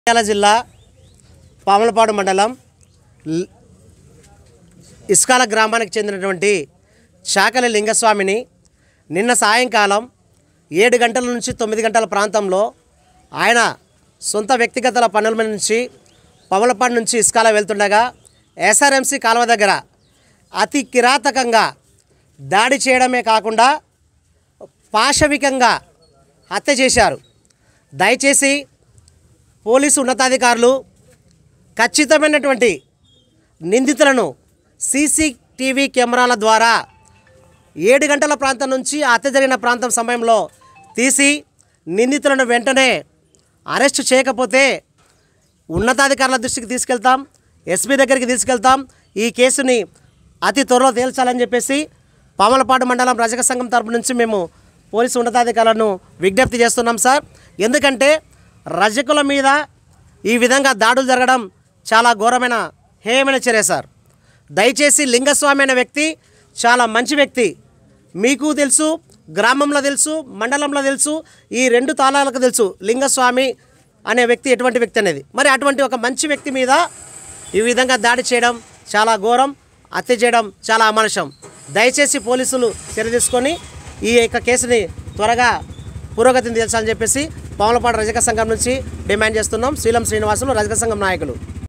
నంద్యాల జిల్లా పాములపాడు మండలం ఇస్కాల గ్రామానికి చెందినటువంటి చాకలి లింగస్వామిని నిన్న సాయంకాలం 7 గంటల నుంచి 9 గంటల ప్రాంతంలో ఆయన సొంత వ్యక్తిగత పనుల నుంచి పాములపాడు నుంచి ఇస్కాల వెళ్తుండగా ఎస్ఆర్ఎంసీ కాలువ దగ్గర అతి కిరాతకంగా దాడి చేయడమే కాకుండా పాశవికంగా హత్య చేశారు. దయచేసి పోలీసు ఉన్నతాధికారులు ఖచ్చితమైనటువంటి నిందితులను సీసీటీవీ కెమెరాల ద్వారా 7 గంటల ప్రాంతం నుంచి హత్య జరిగిన ప్రాంతం సమయంలో తీసి నిందితులను వెంటనే అరెస్టు చేయకపోతే ఉన్నతాధికారుల దృష్టికి తీసుకెళ్తాం, ఎస్పీ దగ్గరికి తీసుకెళ్తాం. ఈ కేసుని అతి త్వరలో తేల్చాలని చెప్పేసి పాములపాడు మండలం రజక సంఘం తరపు నుంచి మేము పోలీసు ఉన్నతాధికారులను విజ్ఞప్తి చేస్తున్నాం సార్. ఎందుకంటే రజకుల మీద ఈ విధంగా దాడులు జరగడం చాలా ఘోరమైన హేయమైన చర్య సార్. దయచేసి లింగస్వామి అనే వ్యక్తి చాలా మంచి వ్యక్తి. మీకు తెలుసు, గ్రామంలో తెలుసు, మండలంలో తెలుసు, ఈ 2 తాళాలకు తెలుసు లింగస్వామి అనే వ్యక్తి ఎటువంటి వ్యక్తి అనేది. మరి అటువంటి ఒక మంచి వ్యక్తి మీద ఈ విధంగా దాడి చేయడం చాలా ఘోరం, హత్య చేయడం చాలా అమానుషం. దయచేసి పోలీసులు చర్య తీసుకొని ఈ యొక్క కేసుని త్వరగా పురోగతిని తెలుసాలని చెప్పేసి పాములపాడు రజక సంఘం నుంచి డిమాండ్ చేస్తున్నాం. శ్రీలం శ్రీనివాసులు రజక సంఘం నాయకులు.